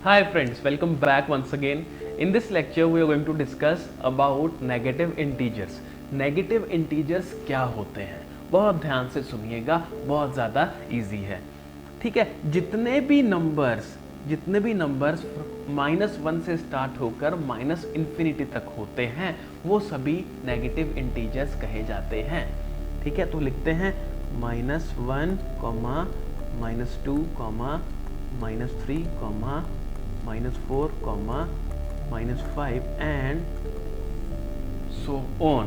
Hi friends, welcome back once again. In this lecture we are going to discuss about negative integers. Negative integers क्या होते हैं? बहुत ध्यान से सुनिएगा, बहुत ज़्यादा इजी है. ठीक है, जितने भी नंबर्स -1 से स्टार्ट होकर -इंफिनिटी तक होते हैं वो सभी नेगेटिव इंटीजर्स कहे जाते हैं. ठीक है, तो लिखते हैं -1, -2, -3, -4, -5 and so on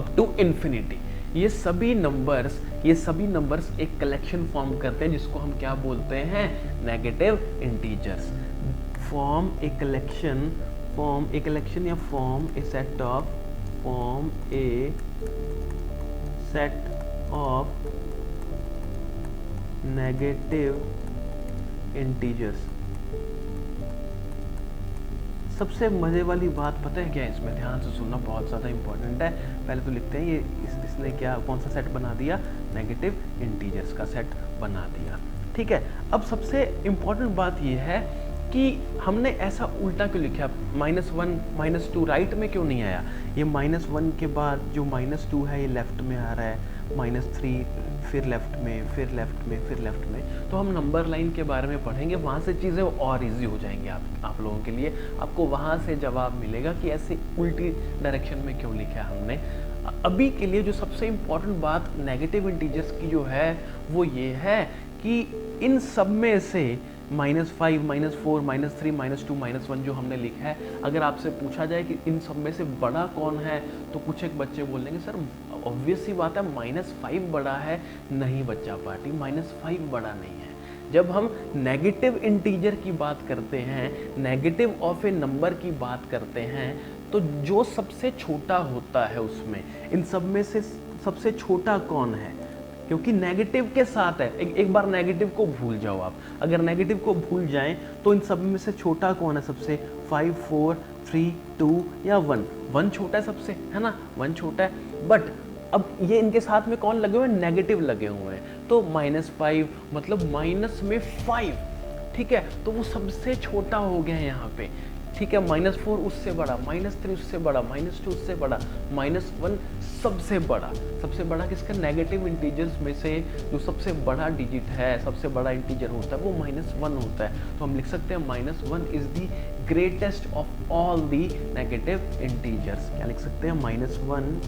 up to infinity. ये सभी नंबर्स एक कलेक्शन फॉर्म करते हैं जिसको हम क्या बोलते हैं? Negative integers. Form a collection या form A set of negative integers. सबसे मजे वाली बात पता है क्या है इसमें? ध्यान से सुनना, बहुत ज़्यादा इंपॉर्टेंट है. पहले तो लिखते हैं इसने कौन सा सेट बना दिया? नेगेटिव इंटीजर्स का सेट बना दिया. ठीक है, अब सबसे इंपॉर्टेंट बात ये है कि हमने ऐसा उल्टा क्यों लिखा? -1 -2 राइट में क्यों नहीं आया? ये -1 के बाद जो -2 है ये लेफ्ट में आ रहा है, -3 फिर लेफ्ट में, फिर लेफ्ट में, फिर लेफ्ट में. तो हम नंबर लाइन के बारे में पढ़ेंगे, वहाँ से चीज़ें और इजी हो जाएंगी आप लोगों के लिए. आपको वहाँ से जवाब मिलेगा कि ऐसे उल्टी डायरेक्शन में क्यों लिखा है हमने. अभी के लिए जो सबसे इम्पोर्टेंट बात नेगेटिव इंटीजर्स की जो है वो ये है कि इन सब में से -5, -4, -3, -2, -1 जो हमने लिखा है, अगर आपसे पूछा जाए कि इन सब में से बड़ा कौन है तो कुछ एक बच्चे बोलेंगे सर ऑब्वियस सी बात है -5 बड़ा है. नहीं बच्चा पार्टी, -5 बड़ा नहीं है. जब हम नेगेटिव इंटीजर की बात करते हैं, नेगेटिव ऑफ ए नंबर की बात करते हैं, तो जो सबसे छोटा होता है उसमें इन सब में से सबसे छोटा कौन है? क्योंकि नेगेटिव के साथ है. एक बार नेगेटिव को भूल जाओ आप. अगर नेगेटिव को भूल जाएं तो इन सब में से छोटा कौन है सबसे? 5, 4, 3, 2 या 1. 1 छोटा है सबसे, है ना? 1 छोटा है. बट अब ये इनके साथ में कौन लगे हुए हैं? नेगेटिव लगे हुए हैं. तो -5 मतलब माइनस में 5. ठीक है, तो वो सबसे छोटा हो गया है यहाँ पे. ठीक है, -4 उससे बड़ा, -3 उससे बड़ा, -2 उससे बड़ा, -1 सबसे बड़ा किसका? नेगेटिव इंटीजर्स में से जो सबसे बड़ा डिजिट है, सबसे बड़ा इंटीजर होता है वो -1 होता है. तो हम लिख सकते हैं -1 is the greatest of all the negative integers. क्या लिख सकते हैं? -1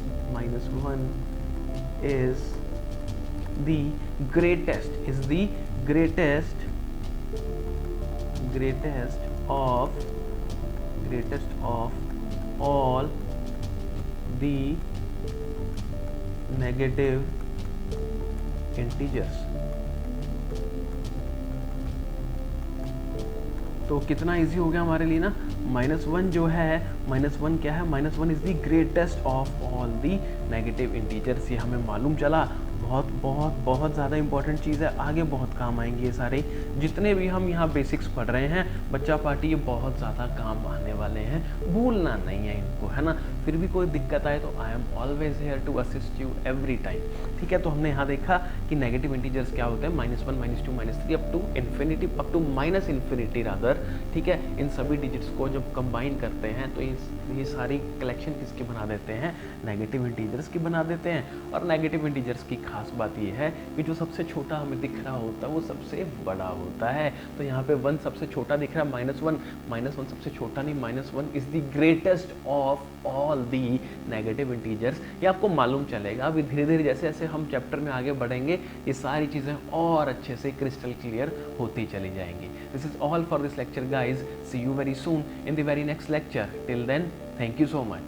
is the greatest of all the negative integers. तो कितना इजी हो गया हमारे लिए ना. -1 जो है, -1 क्या है? -1 is the greatest of all the negative integers. ये हमें मालूम चला. बहुत ज़्यादा इंपॉर्टेंट चीज़ है, आगे बहुत काम आएंगे ये सारे जितने भी हम यहाँ बेसिक्स पढ़ रहे हैं. बच्चा पार्टी ये बहुत ज़्यादा काम आने वाले हैं, भूलना नहीं है इनको, है ना. फिर भी कोई दिक्कत आए तो I am always here to assist you every time. ठीक है, तो हमने यहाँ देखा कि नेगेटिव इंटीजर्स क्या होते हैं? -1, -2, -3 up to infinity, up to -infinity rather. ठीक है, इन सभी डिजिट्स को जब कंबाइन करते हैं तो ये सारी कलेक्शन किसकी बना देते हैं? नेगेटिव इंटीजर्स की बना देते हैं. और नेगेटिव इंटीजर्स की खास बात ये है कि जो सबसे छोटा हमें दिख रहा होता है वो सबसे बड़ा होता है. तो यहाँ पे 1 सबसे छोटा दिख रहा है, -1 सबसे छोटा नहीं, -1 is the greatest of all the negative integers. ये आपको मालूम चलेगा. अभी धीरे धीरे जैसे जैसे हम चैप्टर में आगे बढ़ेंगे ये सारी चीज़ें और अच्छे से क्रिस्टल क्लियर होती चली जाएंगी. This is all for this lecture guys. See you very soon in the very next lecture. Till then, thank you so much.